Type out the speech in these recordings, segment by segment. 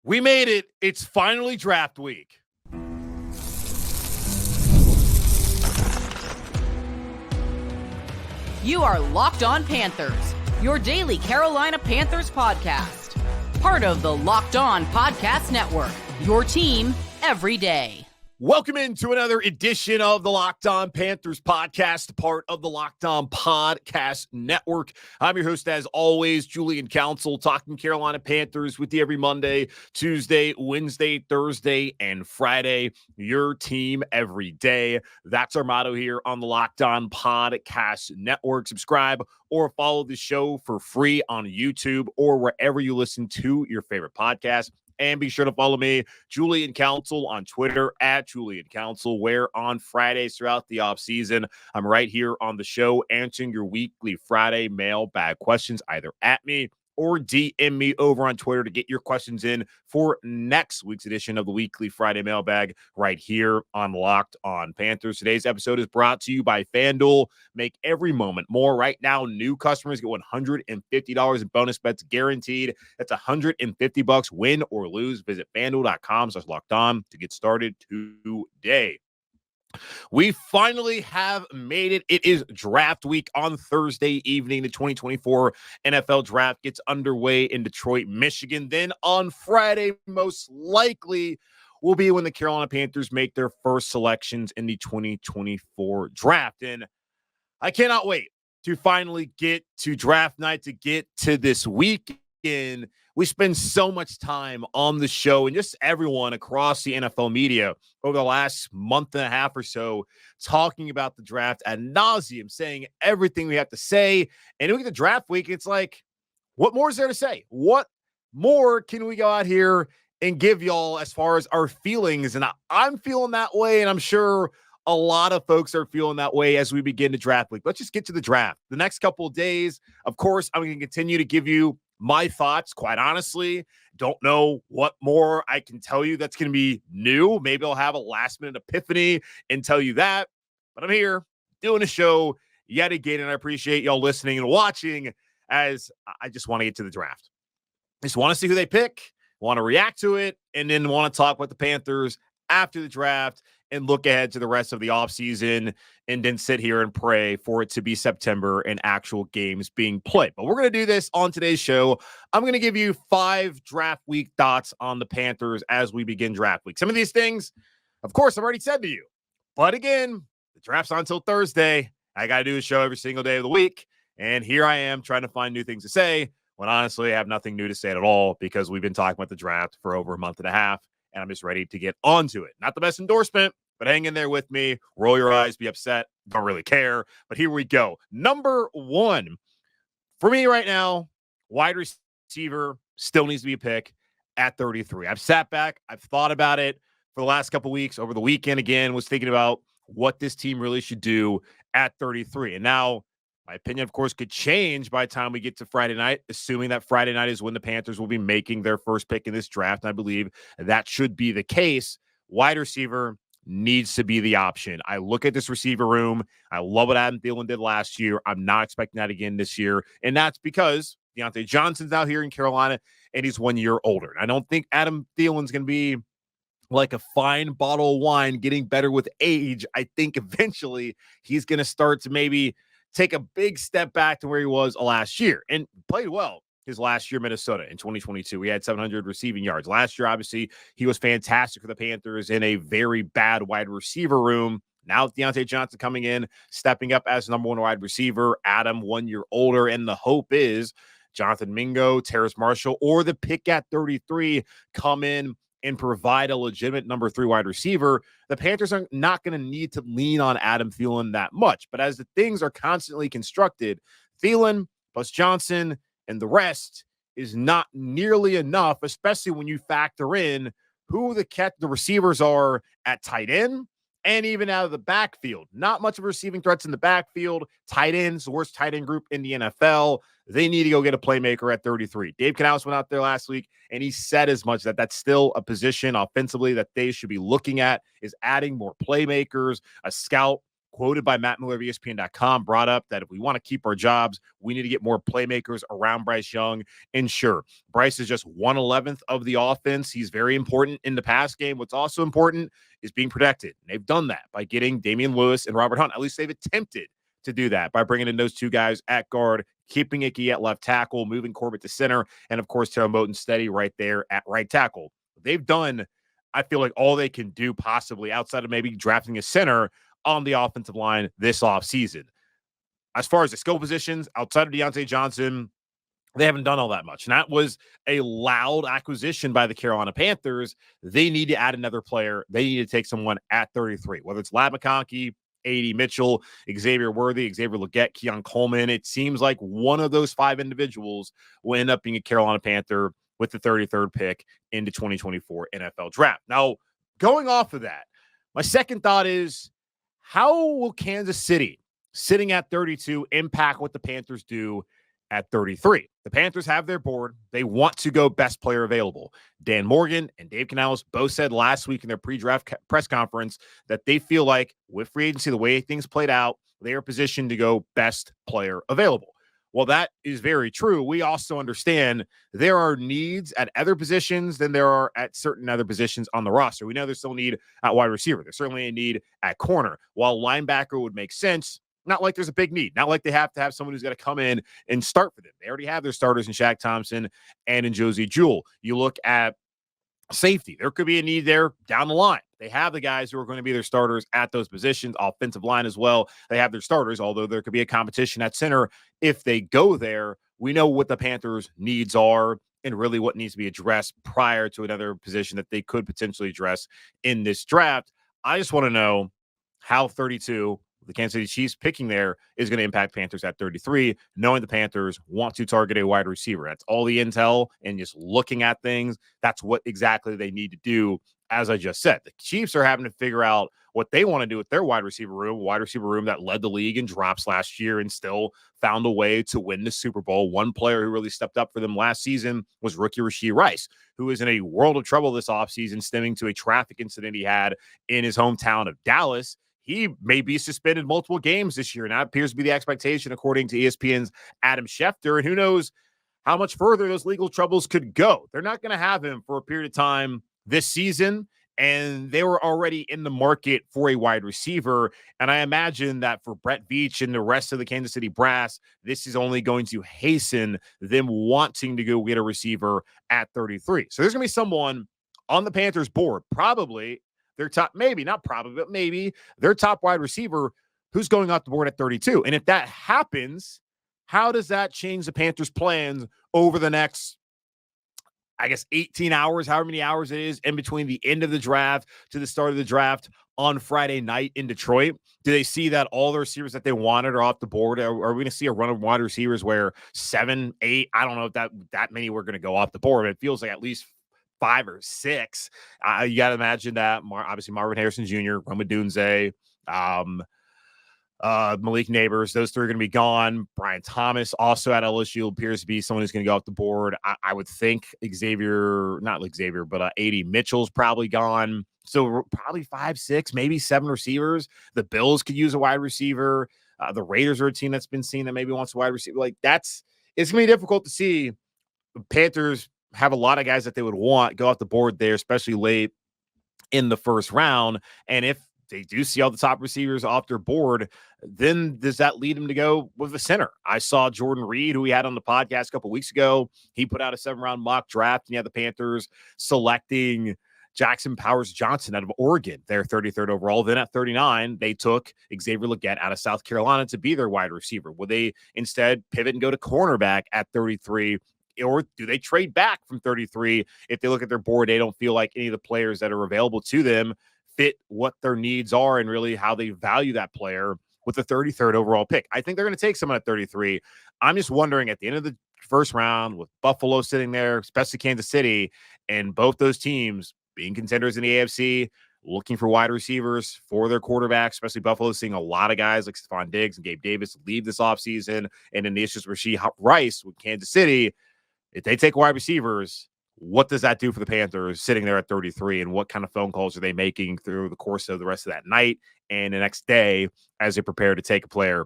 We made it. It's finally draft week. You are Locked On Panthers, your daily Carolina Panthers podcast. Part of the Locked On Podcast Network, your team every day. Welcome into another edition of the Locked On Panthers podcast, part of the Locked On Podcast Network. I'm your host, as always, Julian Council, talking Carolina Panthers with you every Monday, Tuesday, Wednesday, Thursday, and Friday. Your team every day. That's our motto here on the Locked On Podcast Network. Subscribe or follow the show for free on YouTube or wherever you listen to your favorite podcast. And be sure to follow me, Julian Council, on Twitter at Julian Council, where on Fridays throughout the offseason, I'm right here on the show answering your weekly Friday mailbag questions, either at me or DM me over on Twitter to get your questions in for next week's edition of the weekly Friday mailbag right here on Locked On Panthers. Today's episode is brought to you by FanDuel. Make every moment more. Right now, new customers get $150 in bonus bets guaranteed. That's $150 win or lose. Visit FanDuel.com/LockedOn to get started today. We finally have made it. It is draft week on Thursday evening. The 2024 NFL draft gets underway in Detroit, Michigan. Then on Friday, most likely, will be when the Carolina Panthers make their first selections in the 2024 draft. And I cannot wait to finally get to draft night, to get to this weekend. We spend so much time on the show and just everyone across the NFL media over the last month and a half or so talking about the draft ad nauseum, saying everything we have to say. And look at the draft week, it's like, what more is there to say? What more can we go out here and give y'all as far as our feelings? And I'm feeling that way, and I'm sure a lot of folks are feeling that way as we begin the draft week. Let's just get to the draft. The next couple of days, of course, I'm going to continue to give you my thoughts. Quite honestly, don't know what more I can tell you that's going to be new. Maybe I'll have a last minute epiphany and tell you that, but I'm here doing a show yet again, and I appreciate y'all listening and watching as I just want to get to the draft. I just want to see who they pick, want to react to it, and then want to talk with the Panthers after the draft and look ahead to the rest of the offseason, and then sit here and pray for it to be September and actual games being played. But we're going to do this on today's show. I'm going to give you 5 draft week thoughts on the Panthers as we begin draft week. Some of these things, of course, I've already said to you. But again, the draft's on until Thursday. I got to do a show every single day of the week. And here I am trying to find new things to say when honestly I have nothing new to say at all, because we've been talking about the draft for over a month and a half. And I'm just ready to get onto it. Not the best endorsement, but hang in there with me. Roll your eyes, be upset. Don't really care. But here we go. Number 1 for me right now, wide receiver still needs to be a pick at 33. I've sat back. I've thought about it for the last couple of weeks. Over the weekend, again, was thinking about what this team really should do at 33. And now my opinion, of course, could change by the time we get to Friday night, assuming that Friday night is when the Panthers will be making their first pick in this draft. And I believe that should be the case. Wide receiver needs to be the option. I look at this receiver room. I love what Adam Thielen did last year. I'm not expecting that again this year. And that's because Deontay Johnson's out here in Carolina, and he's 1 year older. And I don't think Adam Thielen's going to be like a fine bottle of wine getting better with age. I think eventually he's going to start to maybe take a big step back to where he was last year, and played well his last year, Minnesota in 2022. He had 700 receiving yards. Last year, obviously, he was fantastic for the Panthers in a very bad wide receiver room. Now with Deontay Johnson coming in, stepping up as number 1 wide receiver, Adam 1 year older, and the hope is Jonathan Mingo, Terrace Marshall, or the pick at 33 come in and provide a legitimate number 3 wide receiver. The Panthers are not going to need to lean on Adam Thielen that much. But as the things are constantly constructed, Thielen plus Johnson and the rest is not nearly enough, especially when you factor in who the receivers are at tight end and even out of the backfield. Not much of receiving threats in the backfield. Tight ends, the worst tight end group in the NFL. They need to go get a playmaker at 33. Dave Canales went out there last week, and he said as much that that's still a position offensively that they should be looking at, is adding more playmakers, a scout quoted by Matt Miller of ESPN.com, brought up that if we want to keep our jobs, we need to get more playmakers around Bryce Young. And sure, Bryce is just 1/11th of the offense. He's very important in the pass game. What's also important is being protected. And they've done that by getting Damian Lewis and Robert Hunt. At least they've attempted to do that by bringing in those two guys at guard, keeping Icky at left tackle, moving Corbett to center, and of course, Terrell Moton steady right there at right tackle. They've done, I feel like, all they can do possibly outside of maybe drafting a center on the offensive line this offseason. As far as the skill positions, outside of Deontay Johnson, they haven't done all that much. And that was a loud acquisition by the Carolina Panthers. They need to add another player. They need to take someone at 33, whether it's Ladd McConkey, A.D. Mitchell, Xavier Worthy, Xavier Legette, Keon Coleman. It seems like one of those five individuals will end up being a Carolina Panther with the 33rd pick in the 2024 NFL draft. Now, going off of that, my second thought is, how will Kansas City sitting at 32 impact what the Panthers do at 33? The Panthers have their board. They want to go best player available. Dan Morgan and Dave Canales both said last week in their pre-draft press conference that they feel like with free agency, the way things played out, they are positioned to go best player available. Well, that is very true. We also understand there are needs at other positions than there are at certain other positions on the roster. We know there's still a need at wide receiver. There's certainly a need at corner. While linebacker would make sense, not like there's a big need. Not like they have to have someone who's got to come in and start for them. They already have their starters in Shaq Thompson and in Josie Jewell. You look at safety. There could be a need there down the line. They have the guys who are going to be their starters at those positions, offensive line as well. They have their starters, although there could be a competition at center if they go there. We know what the Panthers' needs are and really what needs to be addressed prior to another position that they could potentially address in this draft. I just want to know how 32, the Kansas City Chiefs picking there, is going to impact Panthers at 33, knowing the Panthers want to target a wide receiver. That's all the intel, and just looking at things, that's what exactly they need to do. As I just said, the Chiefs are having to figure out what they want to do with their wide receiver room that led the league in drops last year and still found a way to win the Super Bowl. One player who really stepped up for them last season was rookie Rashee Rice, who is in a world of trouble this offseason, stemming to a traffic incident he had in his hometown of Dallas. He may be suspended multiple games this year, and that appears to be the expectation, according to ESPN's Adam Schefter. And who knows how much further those legal troubles could go. They're not going to have him for a period of time this season, and they were already in the market for a wide receiver. And I imagine that for Brett Veach and the rest of the Kansas City Brass, this is only going to hasten them wanting to go get a receiver at 33. So there's going to be someone on the Panthers board, probably their top, maybe not probably, but maybe their top wide receiver who's going off the board at 32. And if that happens, how does that change the Panthers' plans over the next, I guess, 18 hours, however many hours it is in between the end of the draft to the start of the draft on Friday night in Detroit? Do they see that all the receivers that they wanted are off the board? Are we going to see a run of wide receivers where 7, 8, I don't know if that many were going to go off the board, but it feels like at least 5 or 6. You got to imagine that obviously Marvin Harrison Jr., Rome Odunze, Malik Neighbors, those three are going to be gone. Brian Thomas also at LSU appears to be someone who's going to go off the board. I would think A.D. Mitchell's probably gone. So probably 5, 6, maybe 7 receivers. The Bills could use a wide receiver. The Raiders are a team that's been seen that maybe wants a wide receiver. It's going to be difficult to see. The Panthers have a lot of guys that they would want go off the board there, especially late in the first round. And if they do see all the top receivers off their board, then does that lead them to go with the center? I saw Jordan Reed, who we had on the podcast a couple weeks ago. He put out a 7-round mock draft, and you had the Panthers selecting Jackson Powers Johnson out of Oregon, their 33rd overall. Then at 39, they took Xavier Legette out of South Carolina to be their wide receiver. Would they instead pivot and go to cornerback at 33? Or do they trade back from 33? If they look at their board, they don't feel like any of the players that are available to them fit what their needs are and really how they value that player with the 33rd overall pick. I think they're going to take someone at 33. I'm just wondering, at the end of the first round, with Buffalo sitting there, especially Kansas City, and both those teams being contenders in the AFC, looking for wide receivers for their quarterbacks, especially Buffalo seeing a lot of guys like Stephon Diggs and Gabe Davis leave this offseason, and then the issues with Rashee Rice with Kansas City. If they take wide receivers, what does that do for the Panthers sitting there at 33, and what kind of phone calls are they making through the course of the rest of that night and the next day as they prepare to take a player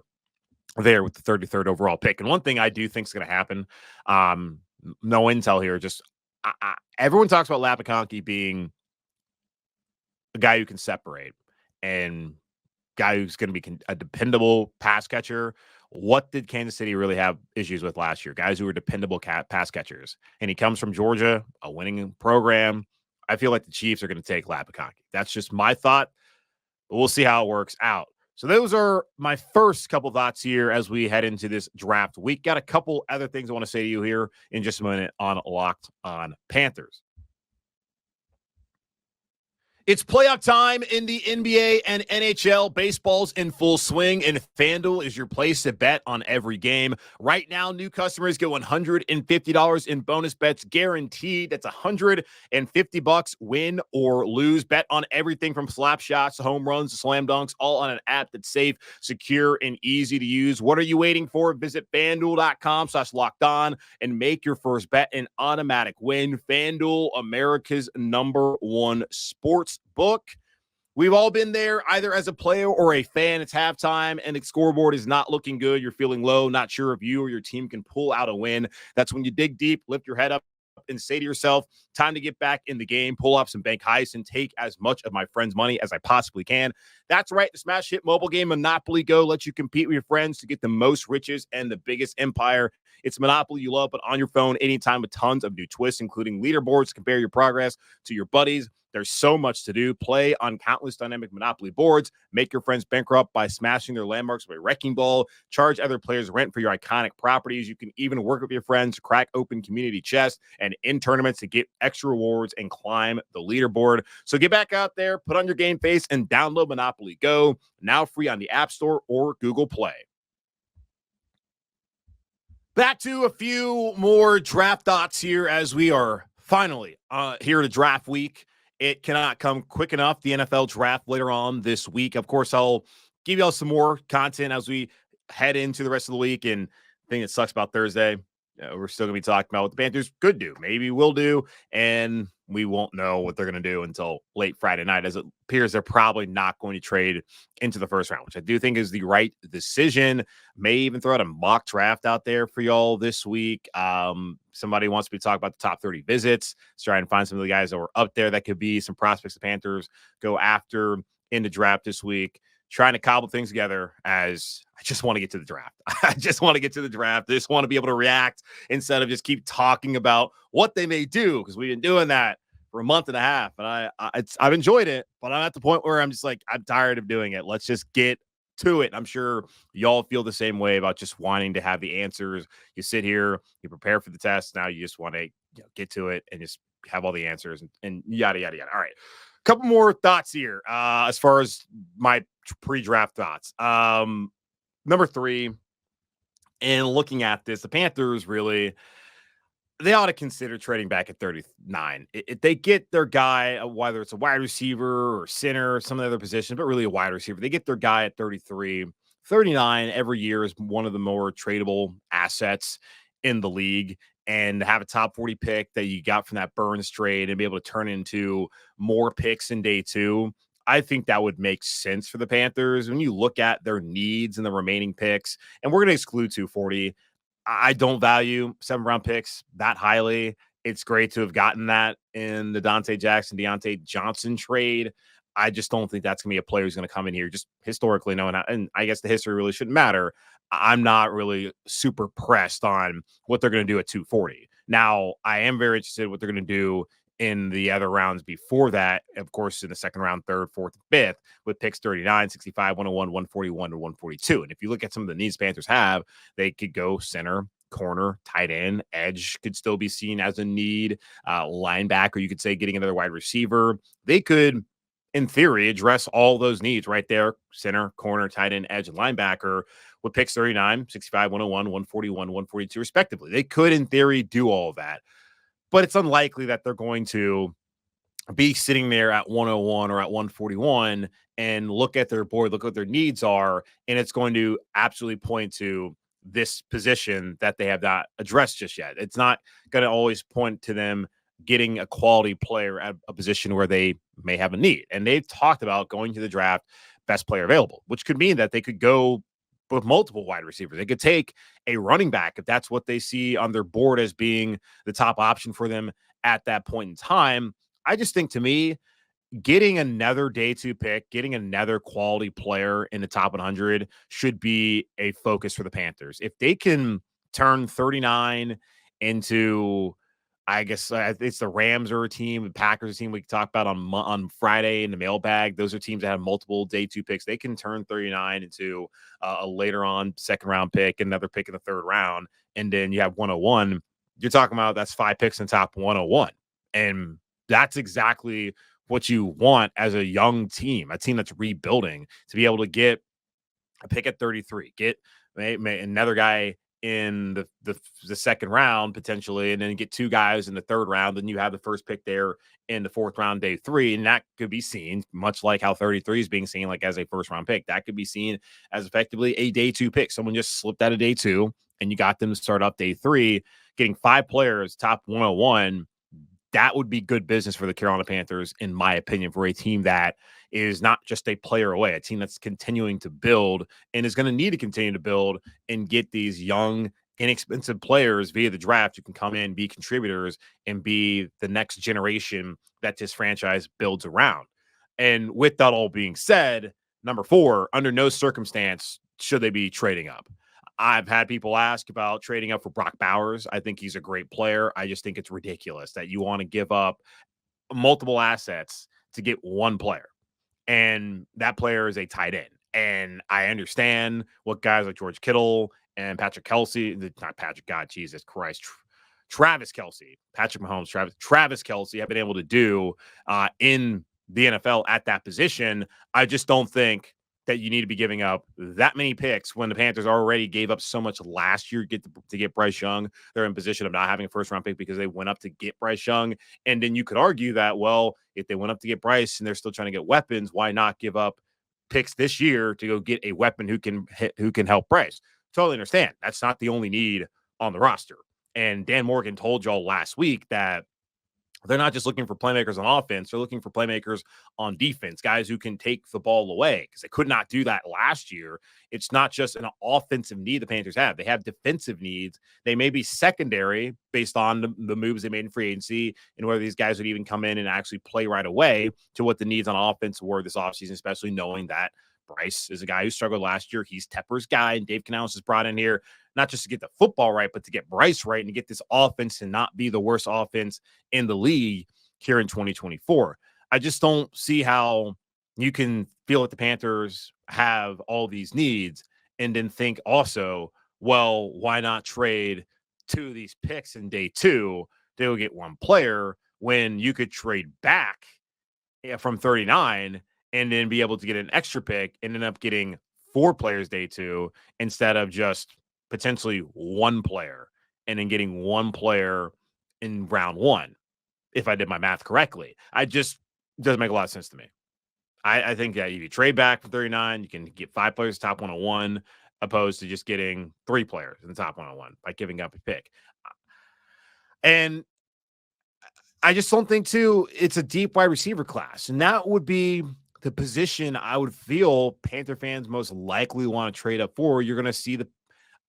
there with the 33rd overall pick? And one thing I do think is going to happen, no intel here, just everyone talks about Lapikonki being a guy who can separate and guy who's going to be a dependable pass catcher. What did Kansas City really have issues with last year? Guys who were dependable pass catchers. And he comes from Georgia, a winning program. I feel like the Chiefs are going to take Lapikonki. That's just my thought. But we'll see how it works out. So those are my first couple thoughts here as we head into this draft week. Got a couple other things I want to say to you here in just a minute on Locked on Panthers. It's playoff time in the NBA and NHL. Baseball's in full swing, and FanDuel is your place to bet on every game. Right now, new customers get $150 in bonus bets guaranteed. That's $150 win or lose. Bet on everything from slap shots to home runs to slam dunks, all on an app that's safe, secure, and easy to use. What are you waiting for? Visit FanDuel.com/lockedon and make your first bet an automatic win. FanDuel, America's #1 sports book. We've all been there either as a player or a fan. It's halftime and the scoreboard is not looking good. You're feeling low, not sure if you or your team can pull out a win. That's when you dig deep, lift your head up, and say to yourself, time to get back in the game, pull off some bank heists, and take as much of my friend's money as I possibly can. That's right. The smash hit mobile game Monopoly Go lets you compete with your friends to get the most riches and the biggest empire. It's Monopoly you love, but on your phone anytime with tons of new twists, including leaderboards to compare your progress to your buddies. There's so much to do. Play on countless dynamic Monopoly boards. Make your friends bankrupt by smashing their landmarks with a wrecking ball. Charge other players rent for your iconic properties. You can even work with your friends to crack open community chests and in tournaments to get extra rewards and climb the leaderboard. So get back out there, put on your game face, and download Monopoly Go. Now free on the App Store or Google Play. Back to a few more draft thoughts here as we are finally here to draft week. It cannot come quick enough. The NFL draft later on this week. Of course, I'll give y'all some more content as we head into the rest of the week. And the thing that sucks about Thursday, we're still going to be talking about what the Panthers could do, maybe will do, and we won't know what they're going to do until late Friday night, as it appears they're probably not going to trade into the first round, which I do think is the right decision. May even throw out a mock draft out there for y'all this week. Somebody wants me to talk about the top 30 visits. Let's try and find some of the guys that were up there that could be some prospects the Panthers go after in the draft this week. Trying to cobble things together as I just want to get to the draft. I just want to get to the draft. I just want to be able to react instead of just keep talking about what they may do, because we've been doing that for a month and a half, and I've enjoyed it, but I'm at the point where I'm just like, I'm tired of doing it. Let's just get to it. I'm sure y'all feel the same way about just wanting to have the answers. You sit here, you prepare for the test. Now you just want to get to it and just have all the answers and yada, yada, yada. All right. Couple more thoughts here as far as my pre-draft thoughts. Number 3, and looking at this, the Panthers really, they ought to consider trading back at 39. If they get their guy, whether it's a wide receiver or center or some of the other positions, but really a wide receiver, they get their guy at 33. 39 every year is one of the more tradable assets in the league. And have a top 40 pick that you got from that Burns trade and be able to turn into more picks in day 2. I think that would make sense for the Panthers when you look at their needs and the remaining picks. And we're going to exclude 240. I don't value 7th-round picks that highly. It's great to have gotten that in the Dante Jackson, Deontay Johnson trade. I just don't think that's going to be a player who's going to come in here just historically knowing, and I guess the history really shouldn't matter. I'm not really super pressed on what they're going to do at 240. Now, I am very interested in what they're going to do in the other rounds before that. Of course, in the second round, 3rd, 4th, and 5th, with picks 39, 65, 101, 141, and 142. And if you look at some of the needs Panthers have, they could go center, corner, tight end, edge could still be seen as a need. Linebacker, you could say getting another wide receiver. They could, in theory, address all those needs right there: center, corner, tight end, edge, and linebacker with picks 39, 65, 101, 141, 142, respectively. They could, in theory, do all of that. But it's unlikely that they're going to be sitting there at 101 or at 141 and look at their board, look what their needs are, and it's going to absolutely point to this position that they have not addressed just yet. It's not going to always point to them getting a quality player at a position where they may have a need. And they've talked about going to the draft best player available, which could mean that they could go with multiple wide receivers. They could take a running back if that's what they see on their board as being the top option for them at that point in time. I just think, to me, getting another day 2 pick, getting another quality player in the top 100 should be a focus for the Panthers. If they can turn 39 into, I guess it's the Rams are a team, the Packers are a team we can talk about on Friday in the mailbag. Those are teams that have multiple day 2 picks. They can turn 39 into a later on second round pick, another pick in the third round, and then you have 101. You're talking about that's 5 picks in top 101. And that's exactly what you want as a young team, a team that's rebuilding, to be able to get a pick at 33, get another guy in the second round potentially, and then get 2 guys in the third round. Then you have the first pick there in the fourth round, day 3, and that could be seen much like how 33 is being seen like as a first round pick. That could be seen as effectively a day 2 pick. Someone just slipped out of day 2 and you got them to start up day 3, getting 5 players top 101. That would be good business for the Carolina Panthers, in my opinion, for a team that is not just a player away, a team that's continuing to build and is going to need to continue to build and get these young, inexpensive players via the draft who can come in, be contributors, and be the next generation that this franchise builds around. And with that all being said, number 4, under no circumstance should they be trading up. I've had people ask about trading up for Brock Bowers. I think he's a great player. I just think it's ridiculous that you want to give up multiple assets to get one player, and that player is a tight end. And I understand what guys like George Kittle and Patrick Kelsey, not Patrick, God, Jesus Christ, Travis Kelsey, Patrick Mahomes, Travis Kelsey have been able to do in the NFL at that position. I just don't think that you need to be giving up that many picks when the Panthers already gave up so much last year to get Bryce Young. They're in position of not having a first-round pick because they went up to get Bryce Young. And then you could argue that, well, if they went up to get Bryce and they're still trying to get weapons, why not give up picks this year to go get a weapon who can help Bryce? Totally understand. That's not the only need on the roster. And Dan Morgan told y'all last week that they're not just looking for playmakers on offense. They're looking for playmakers on defense, guys who can take the ball away, because they could not do that last year. It's not just an offensive need the Panthers have. They have defensive needs. They may be secondary based on the moves they made in free agency and whether these guys would even come in and actually play right away to what the needs on offense were this offseason, especially knowing that Bryce is a guy who struggled last year. He's Tepper's guy, and Dave Canales is brought in here not just to get the football right, but to get Bryce right and to get this offense and not be the worst offense in the league here in 2024. I just don't see how you can feel that the Panthers have all these needs and then think also, well, why not trade 2 of these picks in day 2? They'll get 1 player when you could trade back from 39 and then be able to get an extra pick and end up getting 4 players day 2 instead of just potentially 1 player and then getting 1 player in round 1, if I did my math correctly. Doesn't make a lot of sense to me. I think that if you trade back from 39, you can get 5 players top 101 opposed to just getting 3 players in the top 101 by giving up a pick. And I just don't think, too, it's a deep wide receiver class. And that would be the position I would feel Panther fans most likely want to trade up for. You're going to see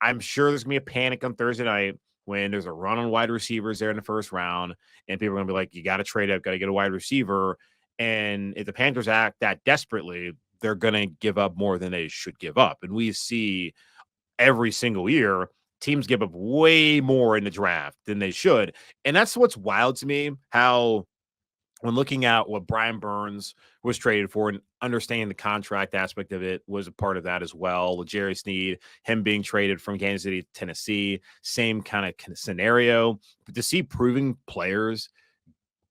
I'm sure there's going to be a panic on Thursday night when there's a run on wide receivers there in the first round, and people are going to be like, you got to trade up, got to get a wide receiver. And if the Panthers act that desperately, they're going to give up more than they should give up. And we see every single year teams give up way more in the draft than they should. And that's what's wild to me, how when looking at what Brian Burns was traded for and understanding the contract aspect of it was a part of that as well. Jerry Sneed, him being traded from Kansas City to Tennessee, same kind of scenario. But to see proven players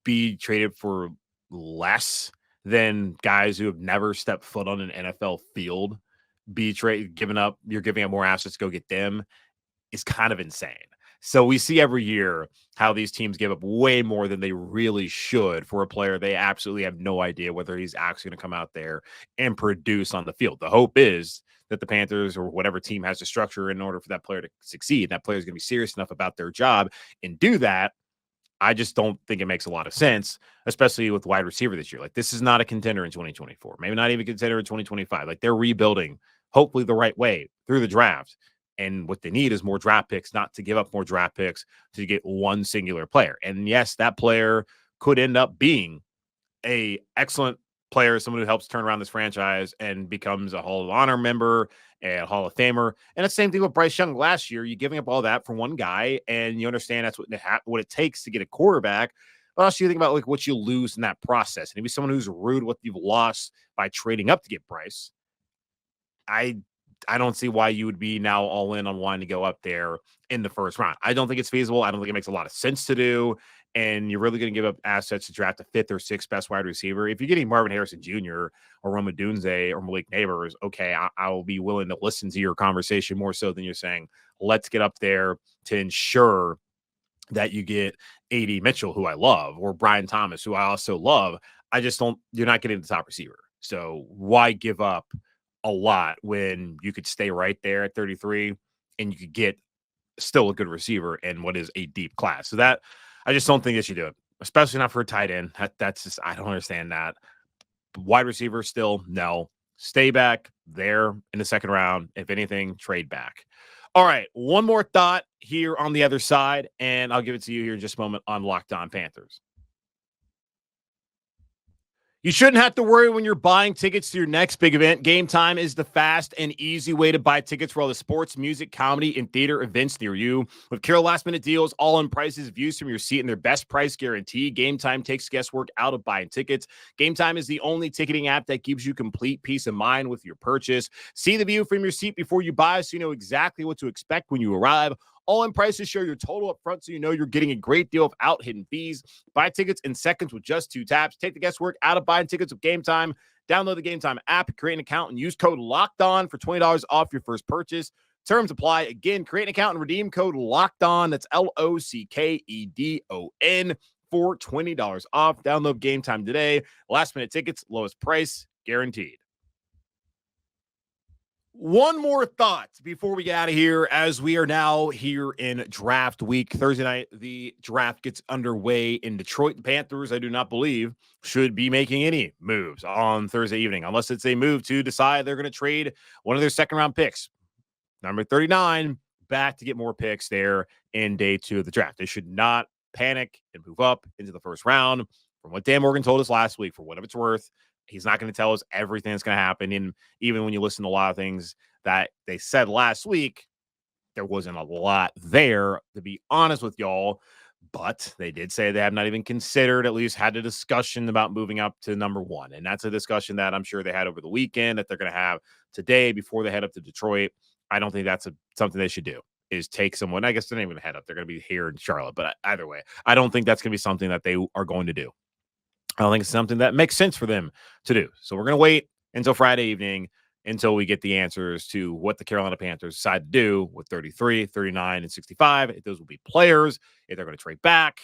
be traded for less than guys who have never stepped foot on an NFL field, you're giving up more assets to go get them, is kind of insane. So we see every year how these teams give up way more than they really should for a player they absolutely have no idea whether he's actually going to come out there and produce on the field. The hope is that the Panthers or whatever team has the structure in order for that player to succeed. That player is going to be serious enough about their job and do that. I just don't think it makes a lot of sense, especially with wide receiver this year. Like, this is not a contender in 2024, maybe not even contender in 2025. Like, they're rebuilding, hopefully the right way through the draft. And what they need is more draft picks, not to give up more draft picks to get one singular player. And yes, that player could end up being a excellent player, someone who helps turn around this franchise and becomes a Hall of Honor member and Hall of Famer. And the same thing with Bryce Young last year. You're giving up all that for one guy, and you understand that's what it takes to get a quarterback. But also, you think about like what you lose in that process. And maybe someone who's rude what you've lost by trading up to get Bryce. I don't see why you would be now all in on wanting to go up there in the first round. I don't think it's feasible. I don't think it makes a lot of sense to do. And you're really going to give up assets to draft a fifth or sixth best wide receiver. If you're getting Marvin Harrison Jr. or Roma Dunze or Malik Neighbors, okay, I will be willing to listen to your conversation more so than you're saying, let's get up there to ensure that you get A.D. Mitchell, who I love, or Brian Thomas, who I also love. You're not getting the top receiver. So why give up a lot when you could stay right there at 33 and you could get still a good receiver in what is a deep class? So that I just don't think they should do it, especially not for a tight end. That's just, I don't understand that. Wide receiver, still, no. Stay back there in the second round. If anything, trade back. All right, one more thought here on the other side, and I'll give it to you here in just a moment on Locked On Panthers. You shouldn't have to worry when you're buying tickets to your next big event. GameTime is the fast and easy way to buy tickets for all the sports, music, comedy, and theater events near you. With Carol last-minute deals, all-in prices, views from your seat, and their best price guarantee, GameTime takes guesswork out of buying tickets. GameTime is the only ticketing app that gives you complete peace of mind with your purchase. See the view from your seat before you buy so you know exactly what to expect when you arrive. All-in prices show your total up front so you know you're getting a great deal without hidden fees. Buy tickets in seconds with just 2 taps. Take the guesswork out of buying tickets with GameTime. Download the GameTime app, create an account, and use code LOCKEDON for $20 off your first purchase. Terms apply. Again, create an account and redeem code LOCKEDON. That's LOCKEDON for $20 off. Download GameTime today. Last-minute tickets, lowest price, guaranteed. One more thought before we get out of here, as we are now here in draft week. Thursday night, the draft gets underway in Detroit. The Panthers, I do not believe, should be making any moves on Thursday evening, unless it's a move to decide they're going to trade one of their second-round picks, number 39, back to get more picks there in day 2 of the draft. They should not panic and move up into the first round. From what Dan Morgan told us last week, for whatever it's worth, he's not going to tell us everything that's going to happen. And even when you listen to a lot of things that they said last week, there wasn't a lot there, to be honest with y'all. But they did say they have not even considered, at least had a discussion about moving up to number 1. And that's a discussion that I'm sure they had over the weekend, that they're going to have today before they head up to Detroit. I don't think that's something they should do, is take someone. I guess they're not even head up. They're going to be here in Charlotte. But either way, I don't think that's going to be something that they are going to do. I don't think it's something that makes sense for them to do. So we're going to wait until Friday evening until we get the answers to what the Carolina Panthers decide to do with 33, 39, and 65. If those will be players, if they're going to trade back,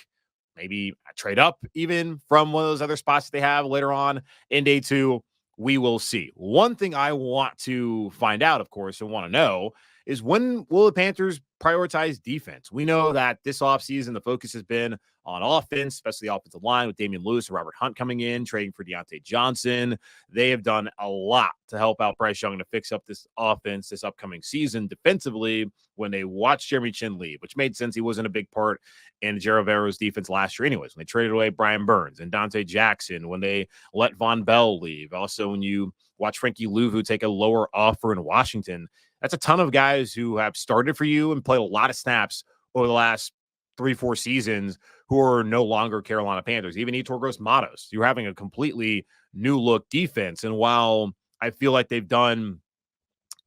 maybe trade up even from one of those other spots that they have later on in day 2, we will see. One thing I want to find out, of course, and want to know is, when will the Panthers prioritize defense? We know that this offseason, the focus has been on offense, especially the offensive line with Damian Lewis and Robert Hunt coming in, trading for Deontay Johnson. They have done a lot to help out Bryce Young to fix up this offense this upcoming season defensively when they watched Jeremy Chin leave, which made sense. He wasn't a big part in Jarovero's defense last year anyways, when they traded away Brian Burns and Dante Jackson, when they let Von Bell leave. Also, when you watch Frankie Louvu take a lower offer in Washington, that's a ton of guys who have started for you and played a lot of snaps over the last 3-4 seasons who are no longer Carolina Panthers. Even Yetur Gross-Matos, you're having a completely new look defense. And while I feel like they've done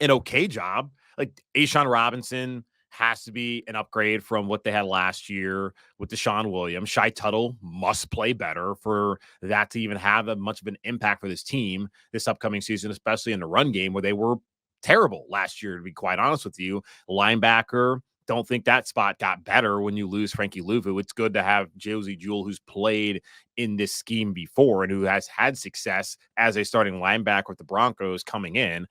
an okay job, like A'Shawn Robinson has to be an upgrade from what they had last year with Deshaun Williams. Shai Tuttle must play better for that to even have much of an impact for this team this upcoming season, especially in the run game where they were terrible last year, to be quite honest with you. Linebacker, don't think that spot got better when you lose Frankie Louvu. It's good to have Josie Jewell, who's played in this scheme before and who has had success as a starting linebacker with the Broncos, coming in.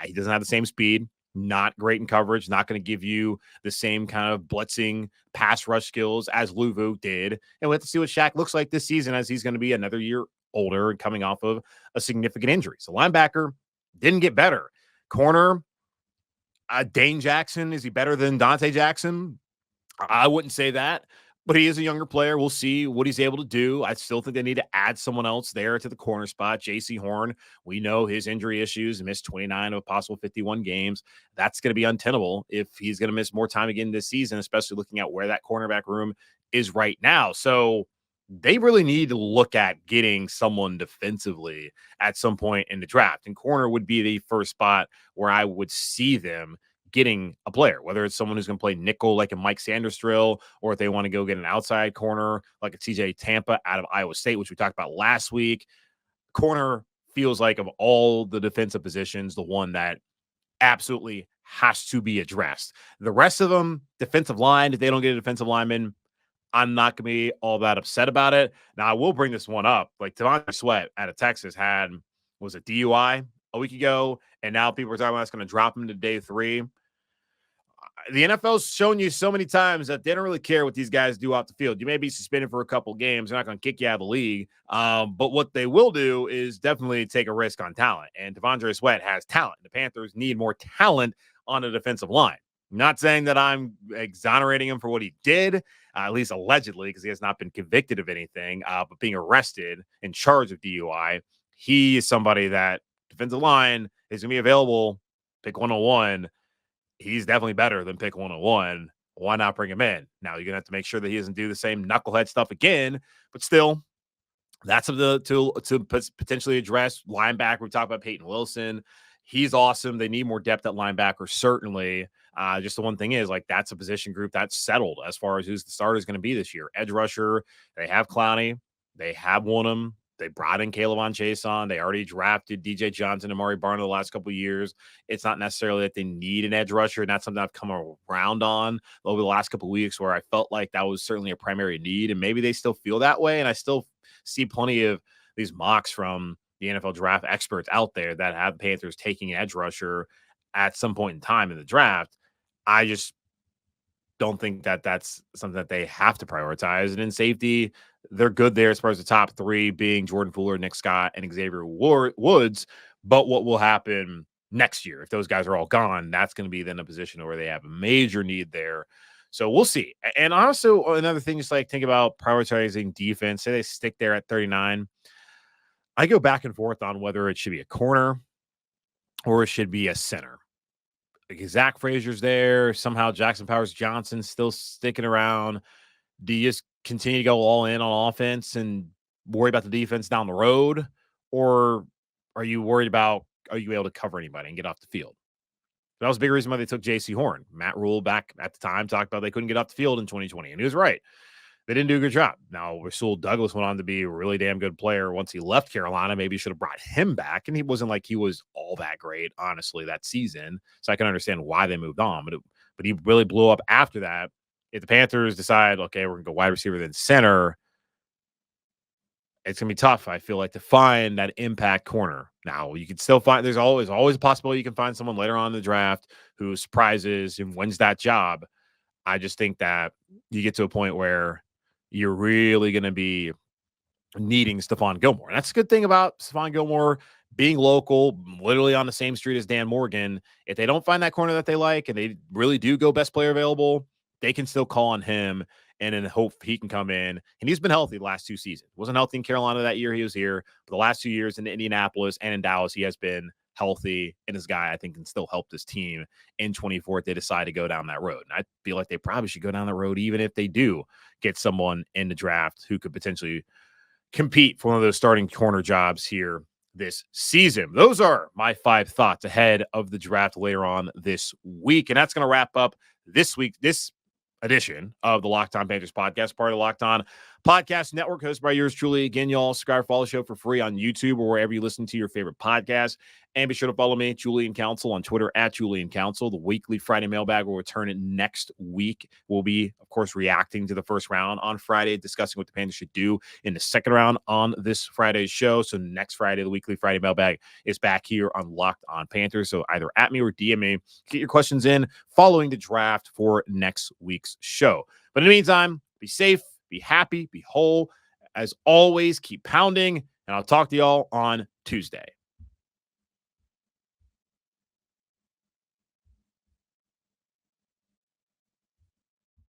He doesn't have the same speed not great in coverage, not going to give you the same kind of blitzing pass rush skills as Luvu did. And we have to see what Shaq looks like this season, as he's going to be another year older and coming off of a significant injury. So linebacker didn't get better. Corner, Dane Jackson, is he better than Dante Jackson? I wouldn't say that, but he is a younger player. We'll see what he's able to do. I still think they need to add someone else there to the corner spot. J.C. Horn, we know his injury issues, missed 29 of possible 51 games. That's going to be untenable if he's going to miss more time again this season, especially looking at where that cornerback room is right now. So they really need to look at getting someone defensively at some point in the draft. And corner would be the first spot where I would see them getting a player, whether it's someone who's going to play nickel like a Mike Sanders drill, or if they want to go get an outside corner like a TJ Tampa out of Iowa State, which we talked about last week. Corner feels like, of all the defensive positions, the one that absolutely has to be addressed. The rest of them, defensive line, if they don't get a defensive lineman, I'm not going to be all that upset about it. Now, I will bring this one up. Like, Devontae Sweat out of Texas was a DUI a week ago, and now people are talking about it's going to drop him to day 3. The NFL's shown you so many times that they don't really care what these guys do off the field. You may be suspended for a couple games. They're not going to kick you out of the league. But what they will do is definitely take a risk on talent. And Devontae Sweat has talent. The Panthers need more talent on the defensive line. Not saying that I'm exonerating him for what he did, at least allegedly, because he has not been convicted of anything, but being arrested in charge of DUI. He is somebody that defensive line is going to be available. Pick 101. He's definitely better than pick 101. Why not bring him in? Now, you're going to have to make sure that he doesn't do the same knucklehead stuff again, but still, that's to potentially address linebacker. We talked about Peyton Wilson. He's awesome. They need more depth at linebacker, certainly. Just the one thing is, like, that's a position group that's settled as far as who's the starter is going to be this year. Edge rusher, they have Clowney. They have Wonnum. They brought in Caleb Chason. They already drafted DJ Johnson and Amari Barner the last couple of years. It's not necessarily that they need an edge rusher, and that's something I've come around on over the last couple of weeks, where I felt like that was certainly a primary need, and maybe they still feel that way. And I still see plenty of these mocks from the NFL draft experts out there that have the Panthers taking an edge rusher at some point in time in the draft. I just don't think that that's something that they have to prioritize. And in safety, they're good there as far as the top 3 being Jordan Fuller, Nick Scott, and Xavier Woods. But what will happen next year, if those guys are all gone, that's going to be then a position where they have a major need there. So we'll see. And also another thing, just like think about prioritizing defense. Say they stick there at 39. I go back and forth on whether it should be a corner or it should be a center. Like, Zach Frazier's there. Somehow Jackson Powers-Johnson's still sticking around. Do you just continue to go all in on offense and worry about the defense down the road? Or are you worried about, are you able to cover anybody and get off the field? That was a big reason why they took J.C. Horn. Matt Rule back at the time talked about they couldn't get off the field in 2020, and he was right. They didn't do a good job. Now, Rasul Douglas went on to be a really damn good player once he left Carolina. Maybe you should have brought him back, and he wasn't like he was all that great, honestly, that season. So I can understand why they moved on, but he really blew up after that. If the Panthers decide, okay, we're going to go wide receiver then center, it's going to be tough, I feel like, to find that impact corner. Now, you can still find, there's always a possibility you can find someone later on in the draft who surprises and wins that job. I just think that you get to a point where you're really going to be needing Stephon Gilmore. And that's a good thing about Stephon Gilmore being local, literally on the same street as Dan Morgan. If they don't find that corner that they like and they really do go best player available, they can still call on him and then hope he can come in. And he's been healthy the last 2 seasons. Wasn't healthy in Carolina that year he was here. But the last 2 years in Indianapolis and in Dallas, he has been healthy, and this guy I think can still help this team in 24 if they decide to go down that road. And I feel like they probably should go down the road even if they do get someone in the draft who could potentially compete for one of those starting corner jobs here this season. Those are my 5 thoughts ahead of the draft later on this week. And that's going to wrap up this edition of the Locked On Panthers podcast, part of the Locked On Podcast Network, hosted by yours truly. Again, y'all, subscribe, follow the show for free on YouTube or wherever you listen to your favorite podcast. And be sure to follow me, Julian Council, on Twitter at Julian Council. The weekly Friday mailbag will return next week. We'll be, of course, reacting to the first round on Friday, discussing what the Panthers should do in the second round on this Friday's show. So next Friday, the weekly Friday mailbag is back here on Locked On Panthers. So either at me or DM me. Get your questions in following the draft for next week's show. But in the meantime, be safe, be happy, be whole. As always, keep pounding, and I'll talk to y'all on Tuesday.